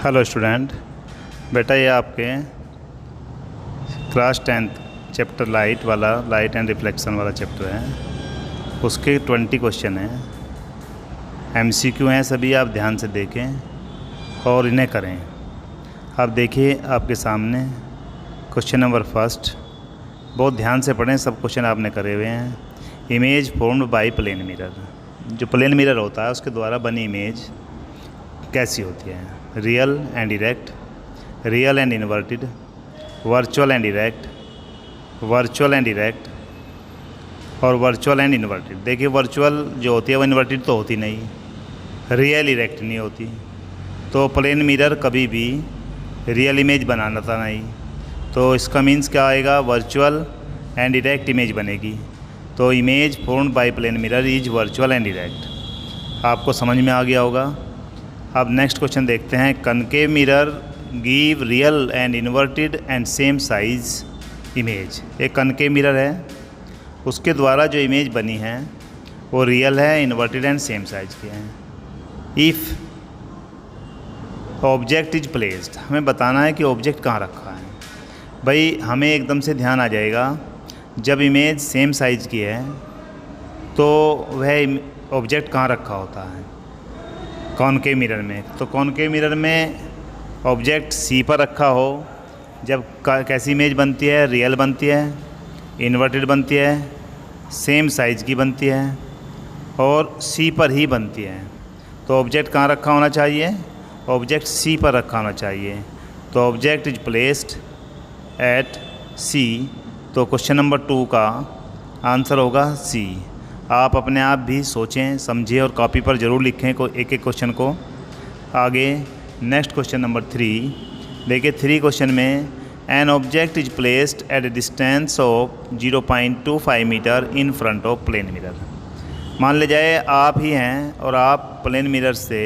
Hello student, बेटा ये आपके class 10th chapter light and reflection वाला चैप्टर है। उसके 20 क्वेश्चन हैं, MCQ हैं सभी। आप ध्यान से देखें और इन्हें करें। आप देखिए आपके सामने क्वेश्चन नंबर फर्स्ट, बहुत ध्यान से पढ़ें, सब क्वेश्चन आपने करे हुए हैं। Image formed by plane mirror, जो प्लेन मिरर होता है उसके द्वारा बनी इमेज कैसी होती है? Real and erect, real and inverted, virtual and erect, virtual and erect और वर्चुअल एंड इन्वर्टेड। देखिए वर्चुअल जो होती है वो इन्वर्टेड तो होती नहीं, रियल इरेक्ट नहीं होती, तो प्लेन मिरर कभी भी रियल इमेज बनाना था नहीं। तो इसका मीन्स क्या आएगा? वर्चुअल एंड इरेक्ट इमेज बनेगी। तो image formed by plane mirror is virtual and erect. आपको समझ में आ गया होगा। अब नेक्स्ट क्वेश्चन देखते हैं। Concave mirror give real and inverted and same size image. एक कनकेव मिरर है, उसके द्वारा जो इमेज बनी है वो रियल है, इन्वर्टेड एंड सेम साइज के हैं। इफ़ ऑब्जेक्ट इज प्लेस्ड, हमें बताना है कि ऑब्जेक्ट कहाँ रखा है। भाई हमें एकदम से ध्यान आ जाएगा, जब इमेज सेम साइज़ की है तो वह ऑब्जेक्ट कहाँ रखा होता है? कॉनकेव मिरर में। तो कॉनकेव मिरर में ऑब्जेक्ट सी पर रखा हो, जब कैसी इमेज बनती है? रियल बनती है, इन्वर्टेड बनती है, सेम साइज़ की बनती है और सी पर ही बनती है। तो ऑब्जेक्ट कहाँ रखा होना चाहिए? ऑब्जेक्ट सी पर रखा होना चाहिए। तो ऑब्जेक्ट इज प्लेस्ड एट सी। तो क्वेश्चन नंबर 2 का आंसर होगा सी। आप अपने आप भी सोचें, समझें और कॉपी पर ज़रूर लिखें एक एक क्वेश्चन को। आगे नेक्स्ट क्वेश्चन नंबर 3 देखिए। 3 क्वेश्चन में an object is placed at a distance of 0.25 metre in front of plane mirror. मान ले जाए आप ही हैं और आप प्लेन मिरर से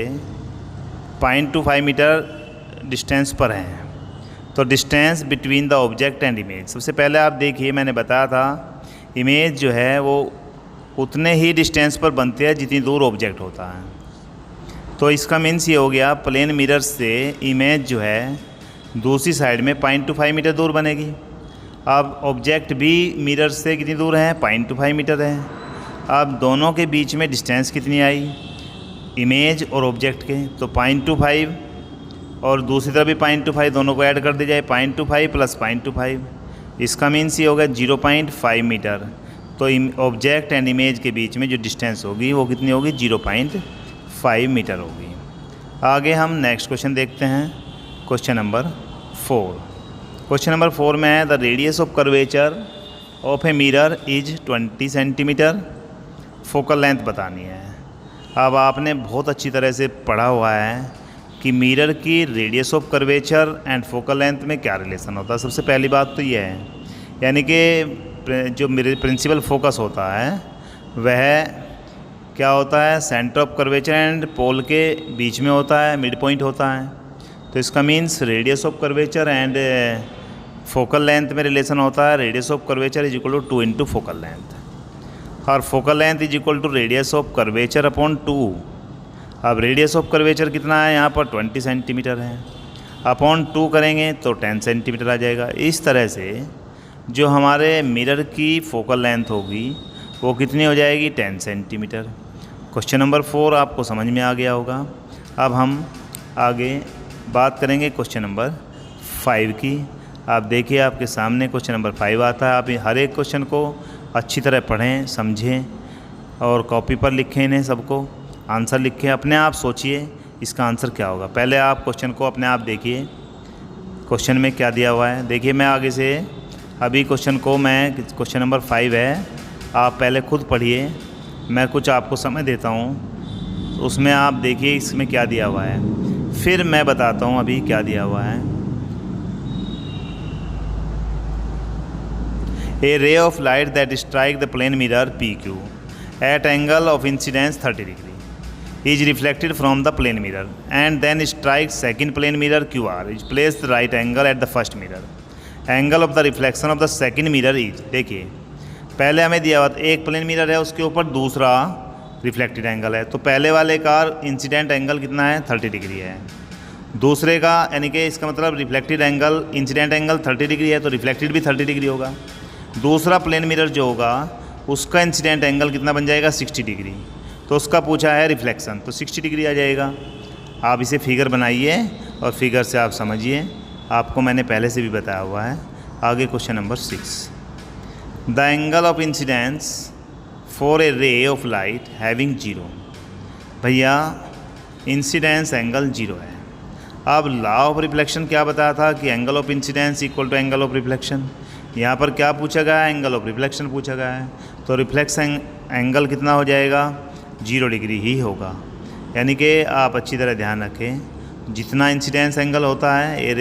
0.25 मीटर डिस्टेंस पर हैं। तो distance between the object and image, सबसे पहले आप देखिए, मैंने बताया था इमेज जो है वो उतने ही डिस्टेंस पर बनती है जितनी दूर ऑब्जेक्ट होता है। तो इसका मीन्स ये हो गया, प्लेन मिरर से इमेज जो है दूसरी साइड में 0.25 मीटर दूर बनेगी। अब ऑब्जेक्ट भी मिरर से कितनी दूर है? 0.25 मीटर है। अब दोनों के बीच में डिस्टेंस कितनी आई? इमेज और ऑब्जेक्ट के, तो 0.25 और दूसरी तरफ भी 0.25, दोनों को ऐड कर दिया जाए, 0.25 प्लस 0.25। इसका मीन्स ये होगा 0.5 मीटर। तो ऑब्जेक्ट एंड इमेज के बीच में जो डिस्टेंस होगी वो कितनी होगी? 0.5 मीटर होगी। आगे हम नेक्स्ट क्वेश्चन देखते हैं, क्वेश्चन नंबर 4। क्वेश्चन नंबर 4 में है the radius of curvature of a mirror is 20 centimetre. Focal length बतानी है। अब आपने बहुत अच्छी तरह से पढ़ा हुआ है कि मिरर की radius of curvature and focal length में क्या रिलेशन होता है। सबसे पहली बात तो ये है, यानी कि जो मेरे प्रिंसिपल फोकस होता है वह क्या होता है? Centre of curvature and pole के बीच में होता है, मिड पॉइंट होता है। तो इसका means radius of curvature and focal length में रिलेशन होता है। Radius of curvature is equal to 2 into focal length, और focal length is equal to radius of curvature upon 2। अब रेडियस ऑफ कर्वेचर कितना है? यहाँ पर 20 सेंटीमीटर है, अपॉन 2 करेंगे तो 10 सेंटीमीटर आ जाएगा। इस तरह से जो हमारे मिरर की फोकल लेंथ होगी वो कितनी हो जाएगी? 10 सेंटीमीटर। क्वेश्चन नंबर 4 आपको समझ में आ गया होगा। अब हम आगे बात करेंगे क्वेश्चन नंबर 5 की। आप देखिए आपके सामने क्वेश्चन नंबर 5 आता है। आप हर एक क्वेश्चन को अच्छी तरह पढ़ें, समझें और कॉपी पर लिखें, इन्हें सबको आंसर लिखें। अपने आप सोचिए इसका आंसर क्या होगा। पहले आप क्वेश्चन को अपने आप देखिए, क्वेश्चन में क्या दिया हुआ है। देखिए मैं आगे से अभी क्वेश्चन क्वेश्चन नंबर 5 है, आप पहले खुद पढ़िए, मैं कुछ आपको समय देता हूँ, उसमें आप देखिए इसमें क्या दिया हुआ है, फिर मैं बताता हूँ अभी क्या दिया हुआ है। A ray of light that strike the plane mirror PQ at angle of incidence 30 degree is reflected from the plane mirror and then strikes second plane mirror QR is placed right angle at the first mirror. Angle of the reflection of the second mirror is, देखिए पहले हमें दिया हुआ एक plane mirror है, उसके ऊपर दूसरा रिफ्लेक्टेड एंगल है। तो पहले वाले का इंसिडेंट एंगल कितना है? 30 डिग्री है। दूसरे का यानी कि इसका मतलब reflected angle, incident angle 30 degree है तो रिफ्लेक्टेड भी 30 डिग्री होगा। दूसरा प्लेन मिरर जो होगा उसका इंसिडेंट एंगल कितना बन जाएगा 60 डिग्री, तो उसका पूछा है रिफ्लेक्शन, तो 60 डिग्री आ जाएगा। आप इसे फिगर बनाइए और फिगर से आप समझिए, आपको मैंने पहले से भी बताया हुआ है। आगे question number 6, the angle of incidence for a ray of light having 0। भैया इंसिडेंस एंगल 0 है। अब लॉ ऑफ रिफ्लेक्शन क्या बताया था कि angle of incidence equal to angle of reflection. यहाँ पर क्या पूछा गया है, एंगल ऑफ रिफ्लेक्शन पूछा गया है, तो रिफ्लेक्शन एंगल कितना हो जाएगा 0 डिग्री ही होगा। यानी कि आप अच्छी तरह ध्यान रखें, जितना इंसिडेंस एंगल होता है a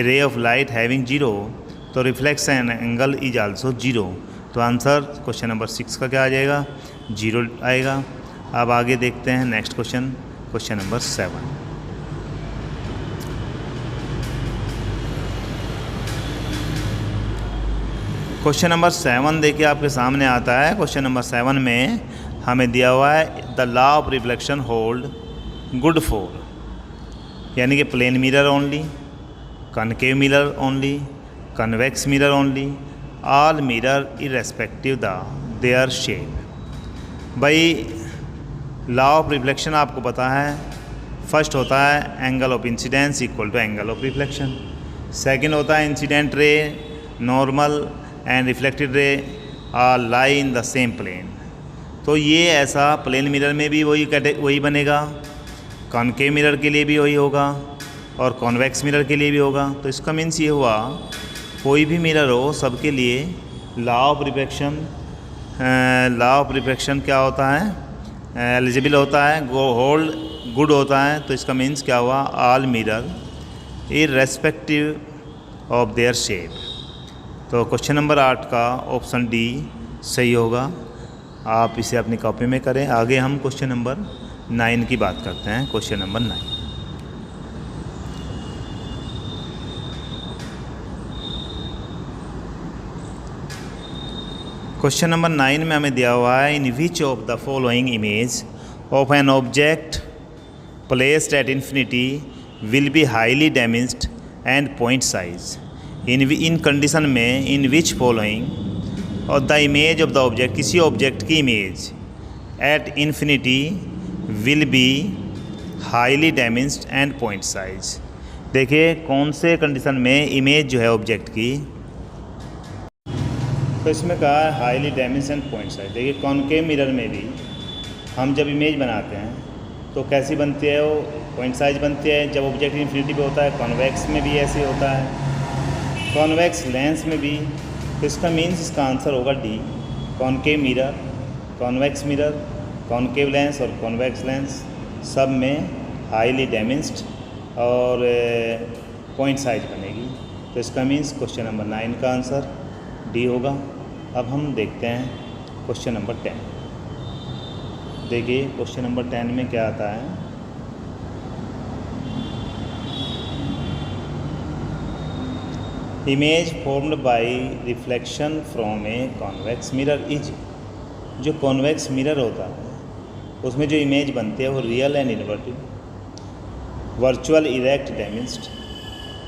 ray of light having 0, तो रिफ्लेक्शन एंगल इज आल्सो 0। तो आंसर क्वेश्चन नंबर 6 का क्या आ जाएगा 0 आएगा। अब आगे देखते हैं next question, question number 7। Question number 7 देखिए आपके सामने आता है। क्वेश्चन नंबर 7 में हमें दिया हुआ है the law of reflection hold good for, यानी कि plane mirror only, concave mirror only, convex mirror only, all mirror irrespective the their shape. भाई लॉ ऑफ रिफ्लेक्शन आपको पता है, फर्स्ट होता है angle of incidence equal to angle of reflection, second होता है incident ray normal and reflected ray are lie in the same plane. तो ये ऐसा प्लेन मिरर में भी वही बनेगा, कॉनकेव मिरर के लिए भी वही होगा और कॉन्वेक्स मिरर के लिए भी होगा। तो इसका मीन्स ये हुआ कोई भी मिरर हो सबके लिए लॉ ऑफ रिफ्लेक्शन क्या होता है, एलिजिबल होता है, होल्ड गुड होता है। तो इसका मीन्स क्या हुआ, all mirror irrespective of their shape. तो क्वेश्चन नंबर 8 का ऑप्शन डी सही होगा। आप इसे अपनी कॉपी में करें। आगे हम क्वेश्चन नंबर 9 की बात करते हैं। क्वेश्चन नंबर 9, क्वेश्चन नंबर 9 में हमें दिया हुआ है in which of the following image of an object placed at infinity will be highly damaged and point size. इन कंडीशन में इन विच फॉलोइंग और the image of the object, किसी object की image at infinity will be highly damaged and point size. देखिए कौन से condition में image जो है ऑब्जेक्ट की, तो इसमें कहा है highly damage and point size. देखिए कॉनकेव मिरर में भी हम जब इमेज बनाते हैं तो कैसी बनती है, वो पॉइंट साइज बनती है जब ऑब्जेक्ट इन्फिनिटी पे होता है। कॉन्वेक्स में भी ऐसे होता है, कॉन्वेक्स लेंस में भी। तो इसका मीन्स इसका आंसर होगा D, concave mirror, convex mirror, concave lens और कॉन्वेक्स लेंस सब में हाईली डैमेज्ड और पॉइंट साइज बनेगी। तो इसका मीन्स क्वेश्चन नंबर 9 का आंसर डी होगा। अब हम देखते हैं क्वेश्चन नंबर 10। देखिए क्वेश्चन नंबर 10 में क्या आता है, image formed bye reflection from a convex mirror is. जो कॉन्वेक्स मिरर होता है उसमें जो इमेज बनती है वो real and inverted, virtual erect damaged,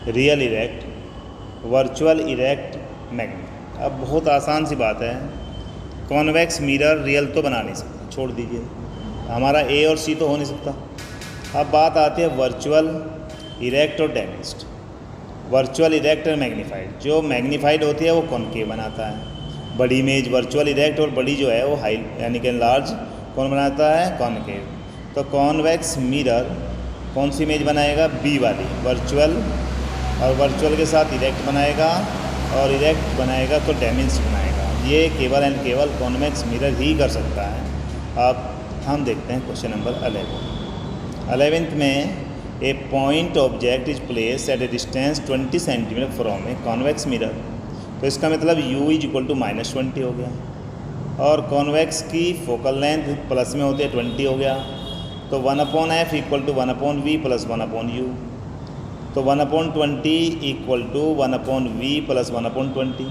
real erect, virtual erect magnet. अब बहुत आसान सी बात है, कॉन्वेक्स मिरर रियल तो बना नहीं सकता, छोड़ दीजिए, हमारा ए और सी तो हो नहीं सकता। अब बात आती है वर्चुअल इरेक्ट और डैमेज्ड। वर्चुअल इरेक्ट और मैग्नीफाइड, जो मैग्नीफाइड होती है वो कॉनकेव बनाता है, बड़ी इमेज वर्चुअल इरेक्ट और बड़ी जो है वो हाई यानी कि लार्ज कौन बनाता है, कॉनकेव। तो कॉन्वेक्स मिरर कौन सी इमेज बनाएगा, बी वाली वर्चुअल, और वर्चुअल के साथ इरेक्ट बनाएगा और इरेक्ट बनाएगा तो डैमेज बनाएगा। ये केवल एंड केवल कॉन्वेक्स मिरर ही कर सकता है। अब हम देखते हैं क्वेश्चन नंबर 11। 11th में a point object is place at a distance 20 centimetre from a convex mirror. तो इसका मतलब u इज इक्वल टू -20 हो गया, और कॉन्वेक्स की फोकल लेंथ प्लस में होती है 20 हो गया। तो 1/f equal to 1/v plus 1/u। तो 1/20 equal to 1/v plus 1/20।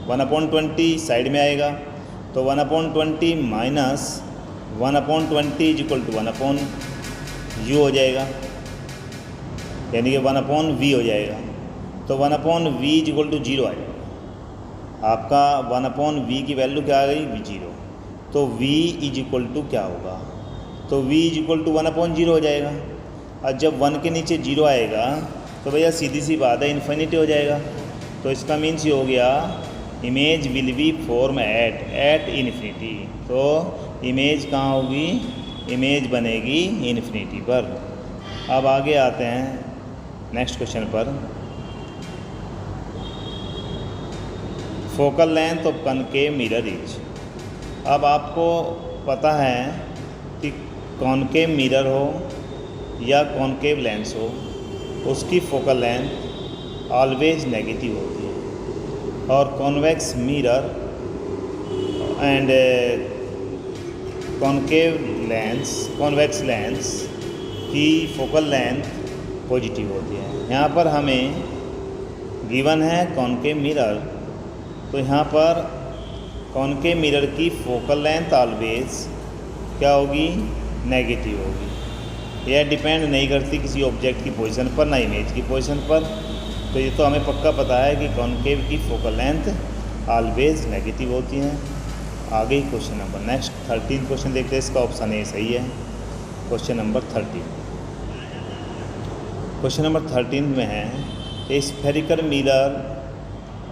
1/20 side में आएगा तो 1/20 minus 1/20 is equal to 1/u हो जाएगा। यानी कि 1/v हो जाएगा। तो 1/v इज इक्वल टू 0 आ जाएगा। आपका 1/v की वैल्यू क्या आ गई? 0। तो v इज इक्वल टू क्या होगा? तो v इज इक्वल टू 1/0 हो जाएगा। और जब 1 के नीचे 0 आएगा तो भैया सीधी सी बात है इन्फिनिटी हो जाएगा। तो इसका मीन्स ये हो गया image will be form at infinity. तो इमेज कहाँ होगी? इमेज बनेगी इन्फिनिटी पर। अब आगे आते हैं नेक्स्ट क्वेश्चन पर। Focal length of concave mirror is. अब आपको पता है कि कॉनकेव मिरर हो या कॉनकेव लेंस हो, उसकी फोकल लेंथ ऑलवेज नेगेटिव होती है। और convex mirror and convex lens की फोकल लेंथ पॉजिटिव होती है। यहाँ पर हमें गिवन है कॉनकेव मिरर, तो यहाँ पर कॉनकेव मिरर की फोकल लेंथ ऑलवेज क्या होगी? नेगेटिव होगी। यह डिपेंड नहीं करती किसी ऑब्जेक्ट की पोजीशन पर, ना इमेज की पोजीशन पर। तो ये तो हमें पक्का पता है कि कॉनकेव की फोकल लेंथ ऑलवेज नेगेटिव होती हैं। आगे क्वेश्चन नंबर नेक्स्ट 13 क्वेश्चन देखते हैं। इसका ऑप्शन ए सही है। Question number 13। क्वेश्चन नंबर 13 में है a spherical mirror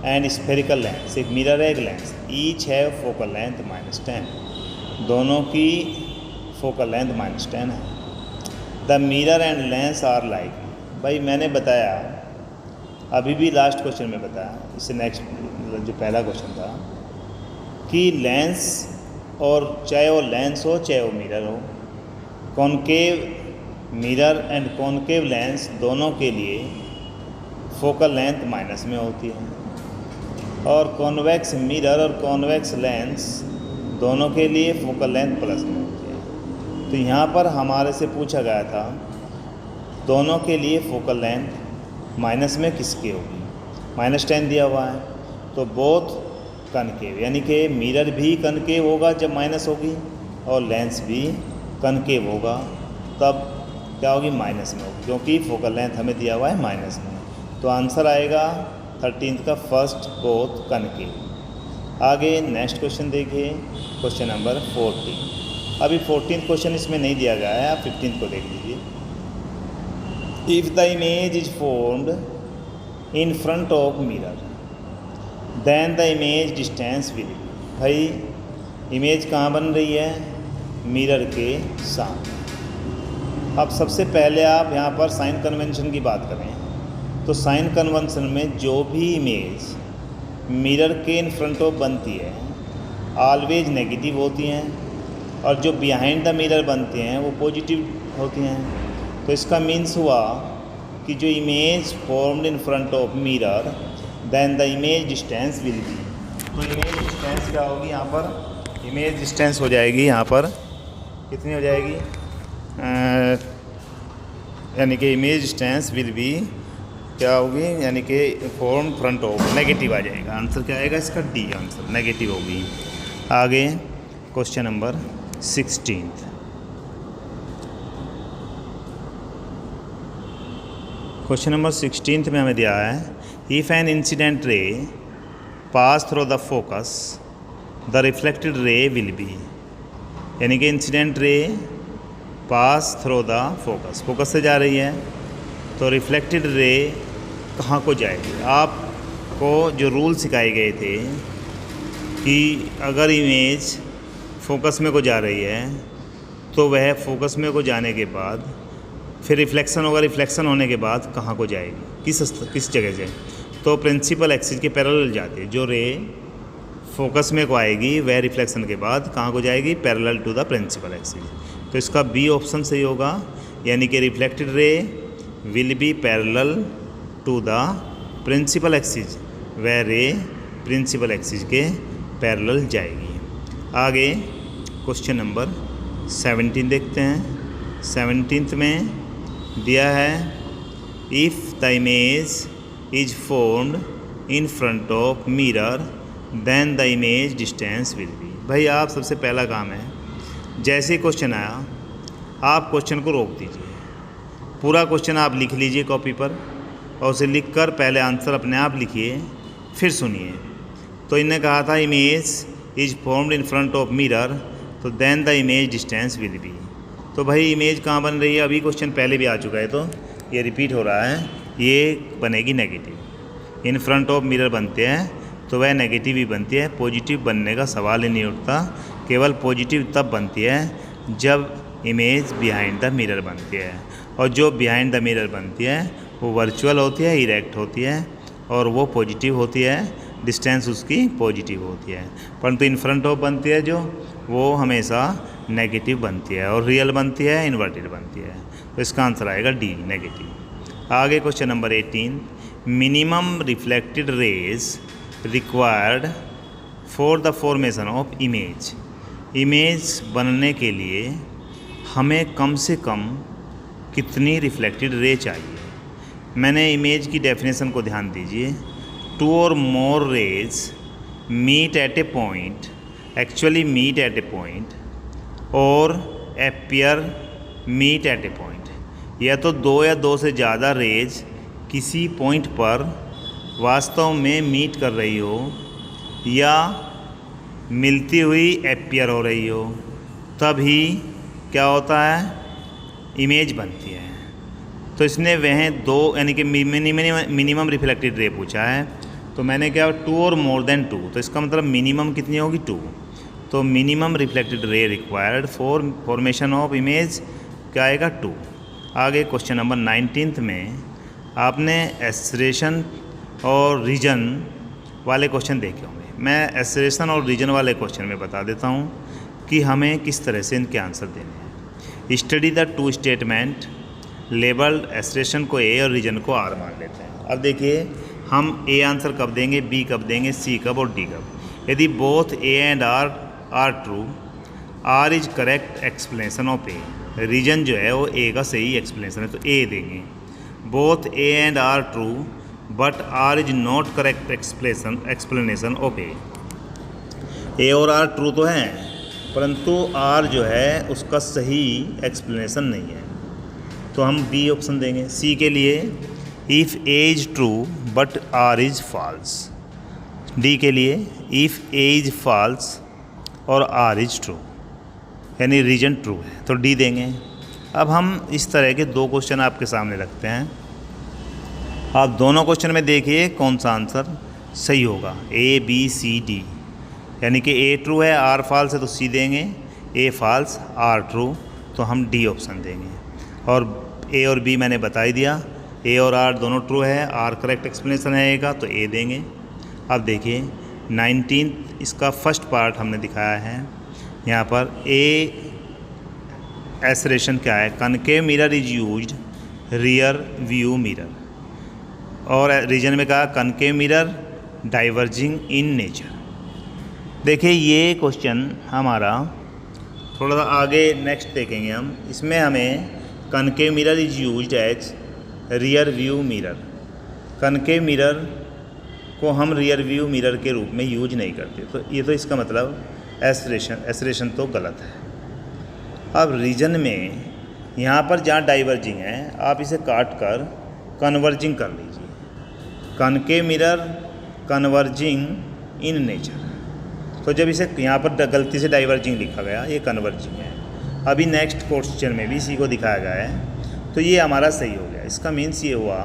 and spherical lens. एक मिरर है, एक लेंस, ईच है फोकल लेंथ -10। दोनों की फोकल लेंथ -10 है। The mirror and lens are like. भाई मैंने बताया, अभी भी लास्ट क्वेश्चन में बताया, इससे नेक्स्ट जो पहला क्वेश्चन था कि लेंस और चाहे वो लेंस हो चाहे वो मिरर हो, concave mirror and concave lens दोनों के लिए फोकल लेंथ माइनस में होती है। और कॉन्वेक्स मिरर और कॉन्वेक्स लेंस दोनों के लिए फोकल लेंथ प्लस में होती है। तो यहाँ पर हमारे से पूछा गया था दोनों के लिए फोकल लेंथ माइनस में किसकी होगी? -10 दिया हुआ है, तो बोथ कनकेव, यानी कि मिरर भी कनकेव होगा जब माइनस होगी और लेंस भी कनकेव होगा तब क्या होगी? माइनस में होगी, क्योंकि फोकल लेंथ हमें दिया हुआ है माइनस में। तो आंसर आएगा 13 का फर्स्ट बोथ कनकेव। आगे नेक्स्ट क्वेश्चन देखिए, क्वेश्चन नंबर 14। अभी 14th क्वेश्चन इसमें नहीं दिया गया है, आप 15th को देख लीजिए। If the image is formed in front of mirror then the image distance will be. भाई इमेज कहाँ बन रही है? मिरर के सामने। अब सबसे पहले आप यहाँ पर साइन कन्वेंशन की बात करें तो साइन कन्वेंशन में जो भी इमेज मिरर के इन फ्रंट ऑफ बनती है ऑलवेज नेगेटिव होती हैं, और जो बिहाइंड द मिरर बनती हैं वो पॉजिटिव होती हैं। तो इसका मीन्स हुआ कि जो image formed in front of mirror then the image distance will be. तो इमेज डिस्टेंस क्या होगी? यहाँ पर इमेज डिस्टेंस हो जाएगी, यहाँ पर कितनी हो जाएगी? यानी कि इमेज डिस्टेंस विल बी क्या होगी? यानी कि फॉर्म फ्रंट ऑफ नेगेटिव आ जाएगा। आंसर क्या आएगा इसका? डी आंसर, नेगेटिव होगी। आगे क्वेश्चन नंबर 16। क्वेश्चन नंबर 16 में हमें दिया है if an incident ray pass through the focus the reflected ray will B. यानी कि incident ray pass through the focus, focus से जा रही है तो रिफ्लेक्टेड रे कहाँ को जाएगी? आपको जो रूल सिखाए गए थे कि अगर इमेज फोकस में को जा रही है तो वह फोकस में को जाने के बाद फिर रिफ्लेक्शन होगा, रिफ्लेक्शन होने के बाद कहाँ को जाएगी? किस जगह से? तो प्रिंसिपल एक्सिस के पैरेलल जाती है। जो रे फोकस में को आएगी वह रिफ्लेक्शन के बाद कहाँ को जाएगी? Parallel to the principal axis. तो इसका बी ऑप्शन सही होगा, यानी कि reflected ray will be parallel to the principal axis, वह रे प्रिंसिपल एक्सिस के पैरेलल जाएगी। आगे क्वेश्चन नंबर 17 देखते हैं। 17th में दिया है if the image is formed in front of mirror then the image distance will be. भाई आप सबसे पहला काम है, जैसे ही क्वेश्चन आया आप क्वेश्चन को रोक दीजिए, पूरा क्वेश्चन आप लिख लीजिए कॉपी पर और उसे लिख कर पहले आंसर अपने आप लिखिए, फिर सुनिए। तो इन्हें कहा था image is formed in front of mirror, तो then the image distance will be. तो भाई इमेज कहाँ बन रही है, अभी क्वेश्चन पहले भी आ चुका है तो ये रिपीट हो रहा है, ये बनेगी negative. In front of mirror बनते हैं तो वह नेगेटिव ही बनती है, पॉजिटिव बनने का सवाल ही नहीं उठता। केवल पॉजिटिव तब बनती है जब इमेज बिहाइंड द मिरर बनती है, और जो बिहाइंड द मिरर बनती है वो वर्चुअल होती है, इरेक्ट होती है, और वो पॉजिटिव होती है, डिस्टेंस उसकी पॉजिटिव होती है। परंतु इन फ्रंट ऑफ बनती है जो, वो हमेशा नेगेटिव बनती है, और रियल बनती है, इन्वर्टेड बनती है। तो इसका आंसर आएगा डी, नेगेटिव। आगे question number 18, minimum reflected raise required for the formation of image. Image बनने के लिए हमें कम से कम कितनी रिफ्लेक्टेड रे चाहिए। मैंने इमेज की डेफिनेशन को ध्यान दीजिए, टू और more rays meet at a point, actually meet at a point, और appear meet at a point. या तो दो या दो से ज़्यादा रेज किसी पॉइंट पर वास्तव में मीट कर रही हो, या मिलती हुई एपियर हो रही हो, तभी क्या होता है, इमेज बनती है। तो इसने वह दो यानी कि मिनिमम रिफ्लेक्टेड रे पूछा है, तो मैंने क्या, टू और मोर देन टू, तो इसका मतलब मिनिमम कितनी होगी, टू। तो minimum reflected ray required for formation of image क्या आएगा, टू। आगे क्वेश्चन नंबर 19 में आपने एस्रेशन और रीजन वाले क्वेश्चन देखे होंगे। मैं एस्रेशन और रीजन वाले क्वेश्चन में बता देता हूँ कि हमें किस तरह से इनके आंसर देने हैं। Study the two statement labelled, assertion को ए और रीजन को आर मान लेते हैं। अब देखिए हम ए आंसर कब देंगे, बी कब देंगे, सी कब और डी कब। यदि both A and R are true, R is correct explanation of A, reason जो है वो ए का सही एक्सप्लेनेशन है तो ए देंगे। Both A and R true but R is not correct explanation of A. A और आर ट्रू तो हैं परंतु आर जो है उसका सही एक्सप्लेनेशन नहीं है, तो हम बी ऑप्शन देंगे। सी के लिए if A is true but R is false. D के लिए इफ़ ए इज फॉल्स और आर इज ट्रू, यानी रीजन ट्रू है, तो डी देंगे। अब हम इस तरह के दो क्वेश्चन आपके सामने रखते हैं, आप दोनों क्वेश्चन में देखिए कौन सा आंसर सही होगा, ए बी सी डी। यानी कि ए ट्रू है आर फॉल्स है तो सी देंगे, ए फॉल्स आर ट्रू तो हम डी ऑप्शन देंगे। और ए और बी मैंने बता ही दिया, ए और आर दोनों ट्रू है, आर करेक्ट एक्सप्लेनेशन है ए का तो ए देंगे। अब देखिए 19 इसका फर्स्ट पार्ट हमने दिखाया है यहाँ पर। ए एसरेशन क्या है, concave mirror is used rear view mirror, और रीजन में कहा concave mirror diverging in nature. देखिए ये क्वेश्चन हमारा थोड़ा सा आगे नेक्स्ट देखेंगे हम, इसमें हमें concave mirror is used as rear view mirror. Concave mirror को हम रियर व्यू मिरर के रूप में यूज नहीं करते, तो ये तो इसका मतलब एसरेशन तो गलत है। अब रीजन में यहाँ पर जहाँ डाइवर्जिंग है आप इसे काट कर कन्वर्जिंग कर लीजिए, concave mirror converging in nature. तो जब इसे यहाँ पर गलती से डाइवर्जिंग लिखा गया, ये कन्वर्जिंग है। अभी नेक्स्ट क्वेश्चन में भी इसी को दिखाया गया है, तो ये हमारा सही हो गया। इसका मीन्स ये हुआ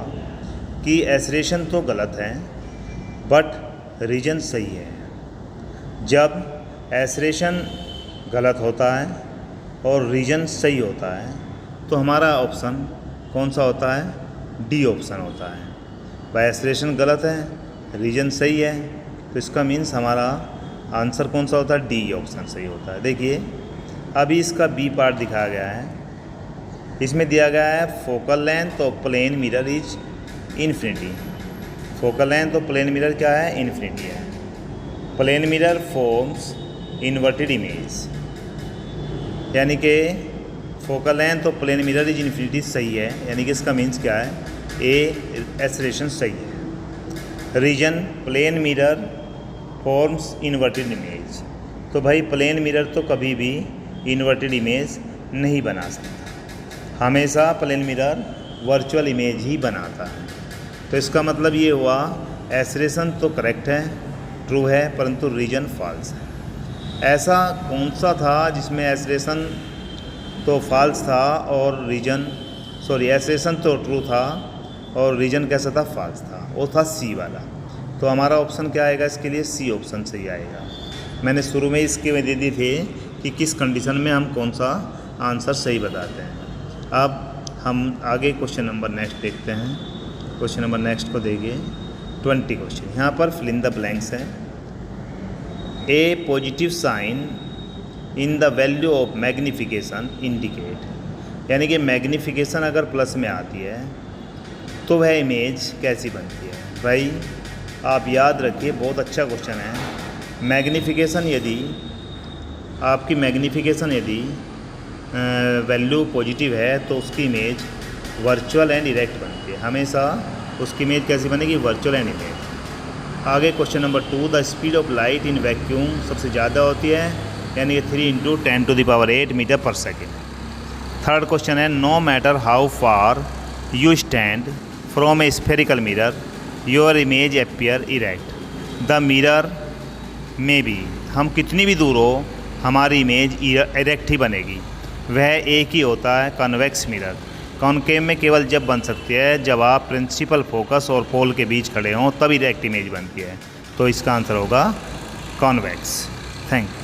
कि एसरेशन तो गलत है बट रीजन सही है। जब एसरेशन गलत होता है और रीजन सही होता है तो हमारा ऑप्शन कौन सा होता है, डी ऑप्शन होता है। भाई एसरेशन गलत है, रीजन सही है, तो इसका मीन्स हमारा आंसर कौन सा होता है, डी ऑप्शन सही होता है। देखिए अभी इसका बी पार्ट दिखाया गया है, इसमें दिया गया है focal length of plane mirror is infinity. Focal length of plane mirror क्या है, इन्फिनिटी है। Plane mirror forms inverted image, यानी कि focal length of plane mirror is infinity सही है, यानी कि इसका मीन्स क्या है, ए एसरेशन सही है। Reason plane mirror forms inverted image, तो भाई प्लेन मिरर तो कभी भी इन्वर्टेड इमेज नहीं बना सकता, हमेशा प्लेन मिरर वर्चुअल इमेज ही बनाता है। तो इसका मतलब ये हुआ एसरेशन तो करेक्ट है, ट्रू है, परंतु रीजन फॉल्स है। ऐसा कौन सा था जिसमें एसरेशन तो फॉल्स था और एसरेशन तो ट्रू था और रीजन कैसा था, फॉल्स था, वो था सी वाला। तो हमारा ऑप्शन क्या आएगा इसके लिए, सी ऑप्शन सही आएगा। मैंने शुरू में इसके में दे दी थी कि किस कंडीशन में हम कौन सा आंसर सही बताते हैं। अब हम आगे क्वेश्चन नंबर नेक्स्ट देखते हैं। क्वेश्चन नंबर नेक्स्ट को देखिए 20 क्वेश्चन। यहाँ पर फिल इन द ब्लैंक्स है। A positive sign in the value of magnification indicate, यानी कि मैग्निफिकेशन अगर प्लस में आती है तो वह इमेज कैसी बनती है। भाई आप याद रखिए, बहुत अच्छा क्वेश्चन है। मैग्निफिकेशन यदि आपकी वैल्यू पॉजिटिव है तो उसकी इमेज वर्चुअल एंड इरेक्ट बनती है। हमेशा उसकी इमेज कैसी बनेगी, वर्चुअल एंड इरेक्ट। आगे question number 2, the speed of light in vacuum सबसे ज़्यादा होती है, यानी कि 3 × 10⁸ metre per second. Third question है, no matter how far you stand from a spherical mirror your image appear erect. The mirror में भी हम कितनी भी दूर हो हमारी इमेज इरेक्ट ही बनेगी। वह एक ही होता है कॉन्वेक्स मिरर। कॉनकेव में केवल जब बन सकती है जब आप प्रिंसिपल फोकस और पोल के बीच खड़े हों, तब इरेक्ट इमेज बनती है। तो इसका आंसर होगा कॉन्वेक्स। Thank you.